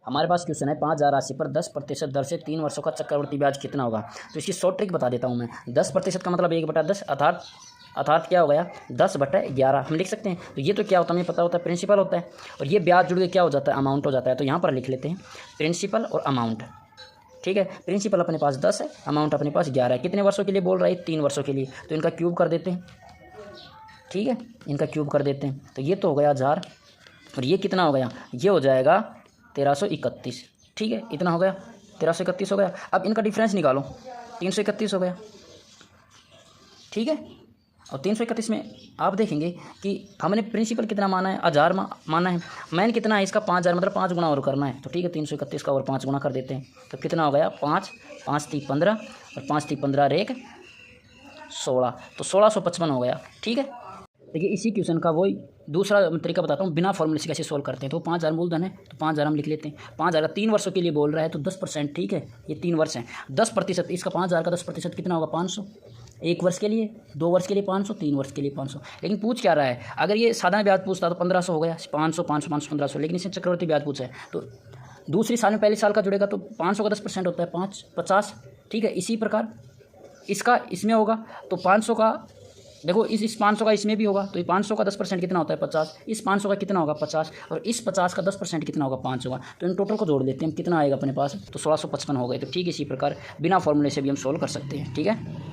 हमारे पास क्वेश्चन है 5,000 राशि पर 10% दर से 3 वर्षों का चक्रवृद्धि ब्याज कितना होगा। तो इसकी शॉर्ट ट्रिक बता देता हूँ मैं। 10% का मतलब 1/10 अर्थात क्या हो गया 10/11 हम लिख सकते हैं। तो ये तो क्या होता है हमें पता होता है, प्रिंसिपल होता है, और ये ब्याज जुड़ के क्या हो जाता है, अमाउंट हो जाता है। तो यहाँ पर लिख लेते हैं प्रिंसिपल और अमाउंट। ठीक है, प्रिंसिपल अपने पास 10 है, अमाउंट अपने पास 11 है। कितने वर्षों के लिए बोल रहा है, 3 वर्षों के लिए। तो इनका क्यूब कर देते हैं। ठीक है, इनका क्यूब कर देते हैं। तो ये तो हो गया 1000, और ये कितना हो गया, ये हो जाएगा 1331। ठीक है, इतना हो गया 1331 हो गया। अब इनका डिफरेंस निकालो, 331 हो गया। ठीक है, और 331 में आप देखेंगे कि हमने प्रिंसिपल कितना माना है, 1000 माना है, मैन कितना है इसका 5000, मतलब 5 गुना और करना है। तो ठीक है, 331 का और 5 गुना कर देते हैं। तो कितना हो गया 5 5 3 15 और 5 3 15 रेक 16, तो 1655 हो गया। ठीक है, देखिए इसी क्वेश्चन का वही दूसरा तरीका बताता हूँ, बिना फॉर्मूले से कैसे सोल्व करते हैं। तो 5000 मूलधन है, तो 5000 हम लिख लेते हैं। 5000 का 3 वर्षों के लिए बोल रहा है, तो 10%। ठीक है, ये 3 वर्ष हैं, 10%, इसका 5000 का 10% कितना होगा 500। 1 वर्ष के लिए, 2 वर्ष के लिए 500, 3 वर्ष के लिए 500। लेकिन पूछ क्या रहा है, अगर ये साधारण ब्याज पूछता तो 1500 हो गया, 500 500 500 1500। लेकिन इसने चक्रवर्ती ब्याज पूछा है, तो दूसरी साल में पहले साल का जुड़ेगा, तो 500 का 10% होता है 50। ठीक है, इसी प्रकार इसका इसमें होगा, तो 500 का देखो, इस 500 का इसमें भी होगा, तो ये 500 का 10% कितना होता है 50। इस 500 का कितना होगा 50, और इस 50 का 10% कितना होगा 5 होगा। तो इन टोटल को जोड़ लेते हैं, कितना आएगा अपने पास, तो 1655 हो गए। तो ठीक इसी प्रकार बिना फॉर्मूले से भी हम सोल्व कर सकते हैं। ठीक है।